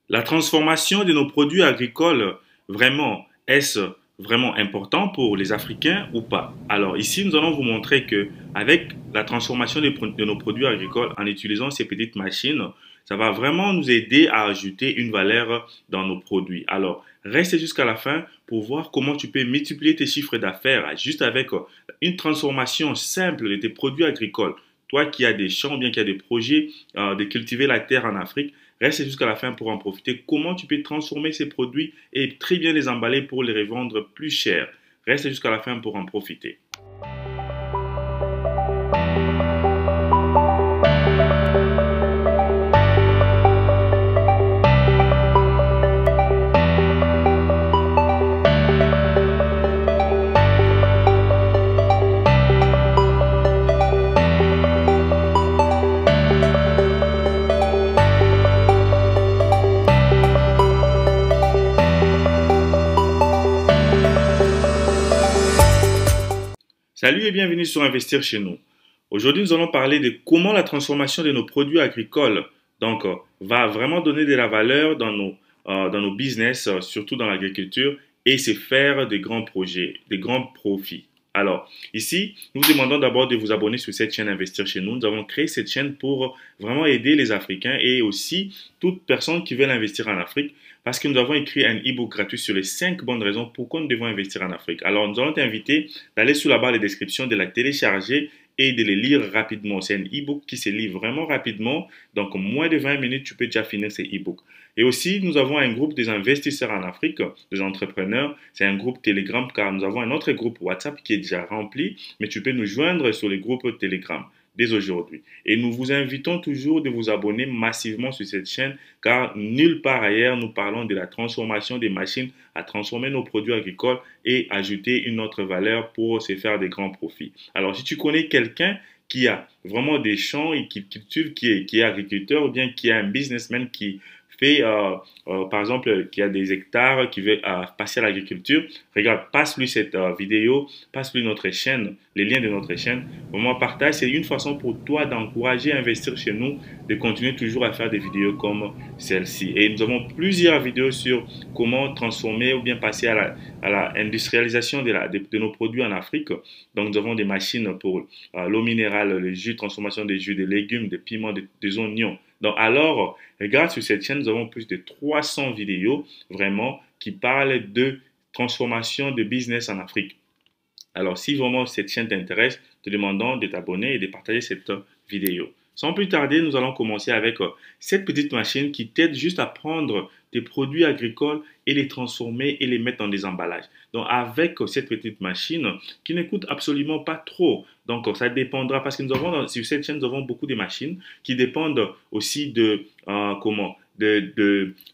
La transformation de nos produits agricoles, vraiment, est-ce vraiment important pour les Africains ou pas? Alors ici, nous allons vous montrer que avec la transformation de nos produits agricoles en utilisant ces petites machines, ça va vraiment nous aider à ajouter une valeur dans nos produits. Alors, reste jusqu'à la fin pour voir comment tu peux multiplier tes chiffres d'affaires juste avec une transformation simple de tes produits agricoles. Toi qui as des champs, ou bien qui as des projets de cultiver la terre en Afrique, reste jusqu'à la fin pour en profiter. Comment tu peux transformer ces produits et très bien les emballer pour les revendre plus cher. Reste jusqu'à la fin pour en profiter. Salut et bienvenue sur Investir chez nous. Aujourd'hui, nous allons parler de comment la transformation de nos produits agricoles va vraiment donner de la valeur dans nos business, surtout dans l'agriculture, et se faire des grands projets, des grands profits. Alors, ici, nous vous demandons d'abord de vous abonner sur cette chaîne Investir chez nous. Nous avons créé cette chaîne pour vraiment aider les Africains et aussi toute personne qui veut investir en Afrique parce que nous avons écrit un e-book gratuit sur les 5 bonnes raisons pourquoi nous devons investir en Afrique. Alors, nous allons t'inviter d'aller sur la barre de description, de la télécharger et de les lire rapidement. C'est un e-book qui se lit vraiment rapidement. Donc, en moins de 20 minutes, tu peux déjà finir ce e-book. Et aussi, nous avons un groupe des investisseurs en Afrique, des entrepreneurs. C'est un groupe Telegram car nous avons un autre groupe WhatsApp qui est déjà rempli, mais tu peux nous joindre sur le groupe Telegram dès aujourd'hui. Et nous vous invitons toujours de vous abonner massivement sur cette chaîne car nulle part ailleurs nous parlons de la transformation des machines à transformer nos produits agricoles et ajouter une autre valeur pour se faire des grands profits. Alors si tu connais quelqu'un qui a vraiment des champs et qui cultive, qui est agriculteur ou bien qui est un businessman qui fait, par exemple, qui a des hectares, qui veut passer à l'agriculture, regarde, passe-lui cette vidéo, passe-lui notre chaîne, les liens de notre chaîne. Vraiment, partage, c'est une façon pour toi d'encourager à investir chez nous, de continuer toujours à faire des vidéos comme celle-ci. Et nous avons plusieurs vidéos sur comment transformer ou bien passer à la industrialisation de nos produits en Afrique. Donc, nous avons des machines pour l'eau minérale, le jus, transformation des jus, des légumes, des piments, des oignons. Donc, alors, regarde sur cette chaîne, nous avons plus de 300 vidéos vraiment qui parlent de transformation de business en Afrique. Alors, si vraiment cette chaîne t'intéresse, te demandons de t'abonner et de partager cette vidéo. Sans plus tarder, nous allons commencer avec cette petite machine qui t'aide juste à prendre tes produits agricoles et les transformer et les mettre dans des emballages. Donc, avec cette petite machine qui ne coûte absolument pas trop. Donc, ça dépendra parce que nous avons sur cette chaîne, nous avons beaucoup de machines qui dépendent aussi de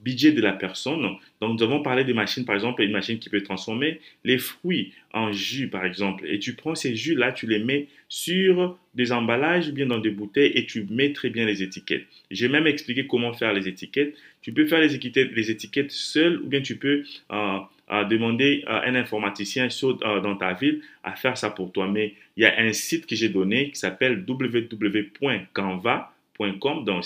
budget de la personne. Donc, nous avons parlé de machines, par exemple, une machine qui peut transformer les fruits en jus, par exemple. Et tu prends ces jus-là, tu les mets sur des emballages ou bien dans des bouteilles et tu mets très bien les étiquettes. J'ai même expliqué comment faire les étiquettes. Tu peux faire les étiquettes seul ou bien tu peux demander à un informaticien dans ta ville à faire ça pour toi. Mais il y a un site que j'ai donné qui s'appelle www.canva.com, donc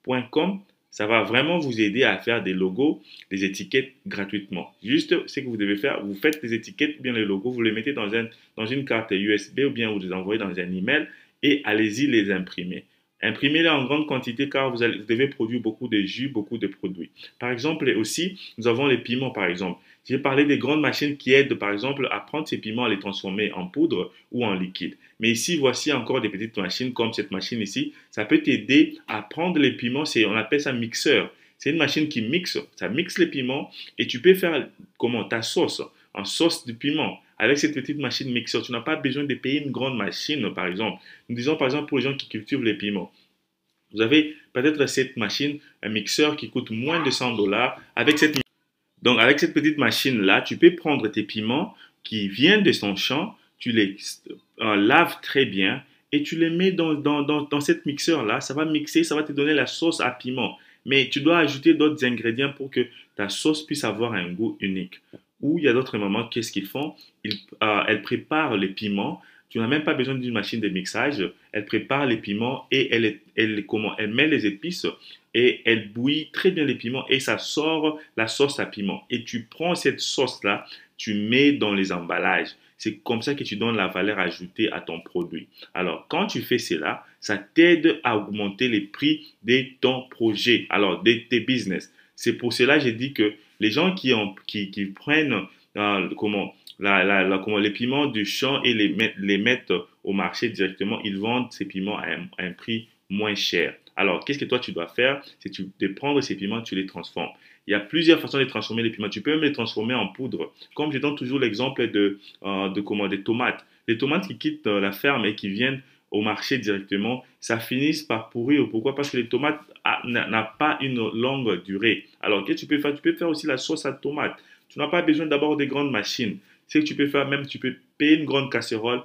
canva.com. Ça va vraiment vous aider à faire des logos, des étiquettes gratuitement. Juste ce que vous devez faire, vous faites des étiquettes, bien les logos, vous les mettez dans une carte USB ou bien vous les envoyez dans un email et allez-y les imprimer. Imprimez-les en grande quantité car vous devez produire beaucoup de jus, beaucoup de produits. Par exemple, aussi, nous avons les piments, par exemple. J'ai parlé des grandes machines qui aident, par exemple, à prendre ces piments, à les transformer en poudre ou en liquide. Mais ici, voici encore des petites machines comme cette machine ici. Ça peut t'aider à prendre les piments, on appelle ça mixeur. C'est une machine qui mixe, ça mixe les piments et tu peux faire ta sauce, en sauce de piment. Avec cette petite machine mixeur, tu n'as pas besoin de payer une grande machine, par exemple. Nous disons, par exemple, pour les gens qui cultivent les piments. Vous avez peut-être cette machine, un mixeur qui coûte moins de 100 dollars. Donc, avec cette petite machine-là, tu peux prendre tes piments qui viennent de son champ, tu les laves très bien et tu les mets dans cette mixeur-là. Ça va mixer, ça va te donner la sauce à piment. Mais tu dois ajouter d'autres ingrédients pour que ta sauce puisse avoir un goût unique. Ou il y a d'autres moments, qu'est-ce qu'ils font? Elles préparent les piments. Tu n'as même pas besoin d'une machine de mixage. Elle prépare les piments et elle met les épices et elle bouillit très bien les piments et ça sort la sauce à piment. Et tu prends cette sauce-là, tu mets dans les emballages. C'est comme ça que tu donnes la valeur ajoutée à ton produit. Alors, quand tu fais cela, ça t'aide à augmenter les prix de ton projet, alors de tes business. C'est pour cela que j'ai dit que les gens qui prennent comment les piments du champ et les mettent au marché directement, ils vendent ces piments à un prix moins cher. Alors, qu'est-ce que toi tu dois faire? C'est de prendre ces piments, tu les transformes. Il y a plusieurs façons de transformer les piments. Tu peux même les transformer en poudre. Comme je donne toujours l'exemple des tomates. Les tomates qui quittent la ferme et qui viennent au marché directement, ça finit par pourrir. Pourquoi? Parce que les tomates n'ont pas une longue durée. Alors, qu'est-ce que tu peux faire? Tu peux faire aussi la sauce à tomate. Tu n'as pas besoin d'abord de grandes machines. Ce que tu peux faire, même tu peux payer une grande casserole,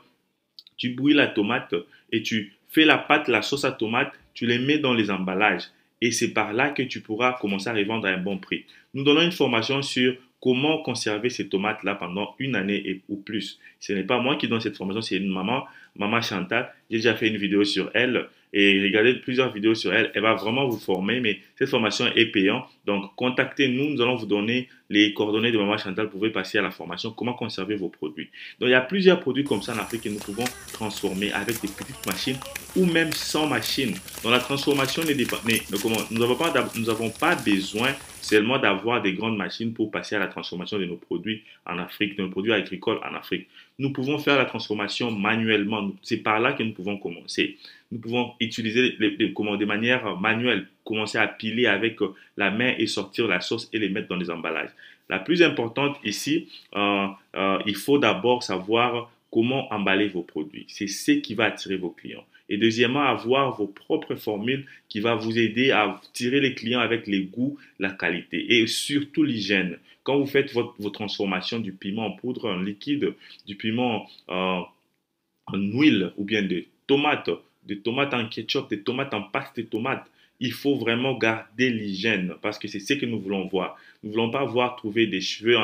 tu bouilles la tomate et tu fais la pâte, la sauce à tomate, tu les mets dans les emballages. Et c'est par là que tu pourras commencer à les vendre à un bon prix. Nous donnons une formation sur comment conserver ces tomates-là pendant une année ou plus. Ce n'est pas moi qui donne cette formation, c'est une maman Chantal. J'ai déjà fait une vidéo sur elle et regardez plusieurs vidéos sur elle. Elle va vraiment vous former, mais cette formation est payante. Donc, contactez-nous, nous allons vous donner les coordonnées de maman Chantal. Vous pouvez passer à la formation, comment conserver vos produits. Donc, il y a plusieurs produits comme ça en Afrique que nous pouvons transformer avec des petites machines ou même sans machine. Donc, la transformation n'est pas, mais comment, nous n'avons pas besoin seulement d'avoir des grandes machines pour passer à la transformation de nos produits en Afrique, de nos produits agricoles en Afrique. Nous pouvons faire la transformation manuellement. C'est par là que nous pouvons commencer. Nous pouvons utiliser de manière manuelle, commencer à piler avec la main et sortir la sauce et les mettre dans les emballages. La plus importante ici, il faut d'abord savoir comment emballer vos produits. C'est ce qui va attirer vos clients. Et deuxièmement, avoir vos propres formules qui va vous aider à tirer les clients avec les goûts, la qualité et surtout l'hygiène. Quand vous faites vos transformations du piment en poudre, en liquide, du piment en huile ou bien de tomates en ketchup, des tomates en pâte de tomates, il faut vraiment garder l'hygiène parce que c'est ce que nous voulons voir. Nous ne voulons pas voir trouver des cheveux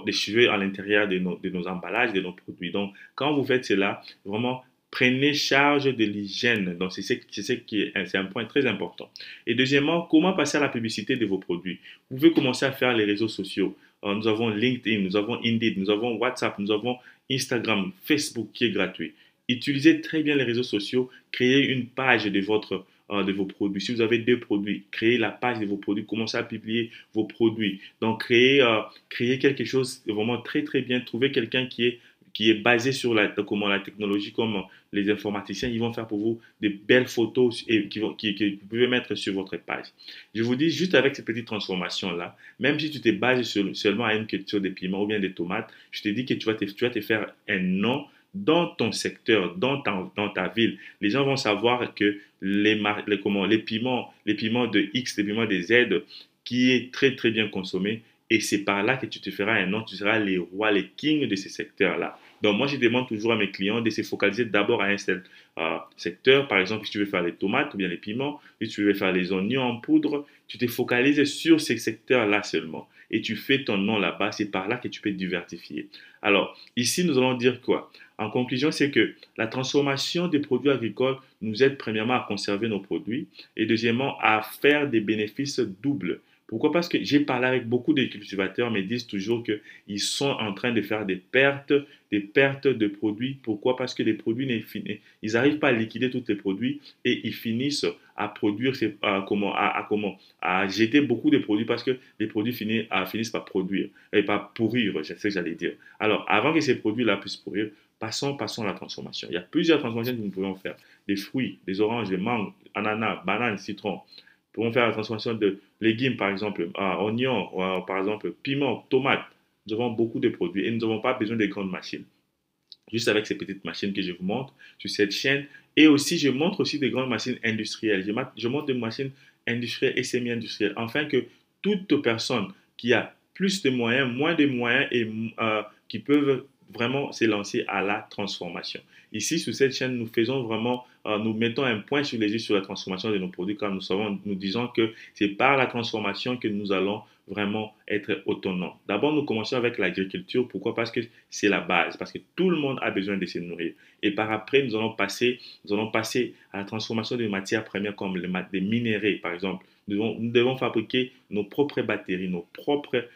des cheveux à l'intérieur de nos emballages, de nos produits. Donc, quand vous faites cela, vraiment, prenez charge de l'hygiène. Donc, c'est un point très important. Et deuxièmement, comment passer à la publicité de vos produits? Vous pouvez commencer à faire les réseaux sociaux. Nous avons LinkedIn, nous avons Indeed, nous avons WhatsApp, nous avons Instagram, Facebook qui est gratuit. Utilisez très bien les réseaux sociaux, créez une page de vos produits. Si vous avez deux produits, créez la page de vos produits, commencez à publier vos produits. Donc, créez quelque chose de vraiment très, très bien. Trouvez quelqu'un qui est basé sur la technologie, comme les informaticiens, ils vont faire pour vous des belles photos et que vous pouvez mettre sur votre page. Je vous dis, juste avec ces petites transformations-là, même si tu te bases seulement à une culture des piments ou bien des tomates, je te dis que tu vas te faire un nom dans ton secteur, dans ta ville. Les gens vont savoir que les piments de X, les piments de Z, qui est très très bien consommé, et c'est par là que tu te feras un nom, tu seras les rois, les kings de ces secteurs-là. Donc moi, je demande toujours à mes clients de se focaliser d'abord à un seul secteur. Par exemple, si tu veux faire les tomates ou bien les piments, si tu veux faire les oignons en poudre, tu te focalises sur ces secteurs-là seulement. Et tu fais ton nom là-bas, c'est par là que tu peux diversifier. Alors, ici, nous allons dire quoi? En conclusion, c'est que la transformation des produits agricoles nous aide premièrement à conserver nos produits et deuxièmement à faire des bénéfices doubles. Pourquoi? Parce que j'ai parlé avec beaucoup de cultivateurs, mais ils disent toujours qu'ils sont en train de faire des pertes de produits. Pourquoi? Parce que les produits, ils n'arrivent pas à liquider tous les produits et ils finissent à produire, à jeter beaucoup de produits parce que les produits finissent par produire et par pourrir, c'est ce que j'allais dire. Alors, avant que ces produits-là puissent pourrir, passons à la transformation. Il y a plusieurs transformations que nous pouvons faire. Des fruits, des oranges, des mangues, ananas, bananes, citrons. Nous pouvons faire la transformation de légumes, par exemple, oignons, par exemple, piments, tomates. Nous avons beaucoup de produits et nous n'avons pas besoin de grandes machines. Juste avec ces petites machines que je vous montre sur cette chaîne. Et aussi, je montre aussi des grandes machines industrielles. Je montre des machines industrielles et semi-industrielles. Afin que toute personne qui a plus de moyens, moins de moyens et qui peuvent vraiment se lancer à la transformation. ici, sur cette chaîne, nous faisons vraiment, nous mettons un point sur les i sur la transformation de nos produits, car nous disons que c'est par la transformation que nous allons vraiment être autonomes. D'abord, nous commençons avec l'agriculture. Pourquoi? Parce que c'est la base, parce que tout le monde a besoin de se nourrir. Et par après, nous allons passer à la transformation des matières premières comme des minéraux, par exemple. Nous devons fabriquer nos propres batteries, nos propres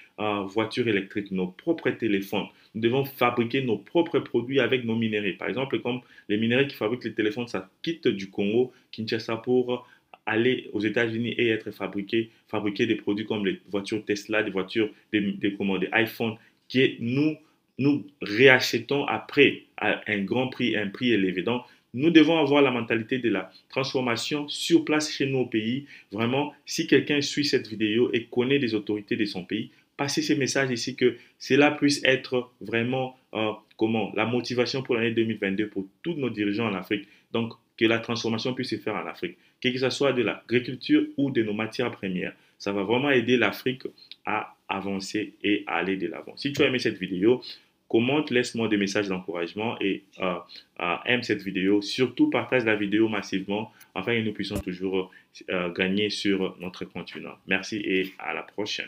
voitures électriques, nos propres téléphones. Nous devons fabriquer nos propres produits avec nos minéraux. Par exemple, comme les minéraux qui fabriquent les téléphones, ça quitte du Congo, Kinshasa, pour aller aux États-Unis et être fabriquer des produits comme les voitures Tesla, des voitures, des iPhones, nous réachetons après à un grand prix, un prix élevé. Donc, nous devons avoir la mentalité de la transformation sur place chez nous au pays. Vraiment, si quelqu'un suit cette vidéo et connaît des autorités de son pays, passez ces messages ici que cela puisse être vraiment la motivation pour l'année 2022 pour tous nos dirigeants en Afrique. Donc, que la transformation puisse se faire en Afrique, que ce soit de l'agriculture ou de nos matières premières. Ça va vraiment aider l'Afrique à avancer et à aller de l'avant. Si tu as aimé cette vidéo, commente, laisse-moi des messages d'encouragement et aime cette vidéo. Surtout, partage la vidéo massivement afin que nous puissions toujours gagner sur notre continent. Merci et à la prochaine.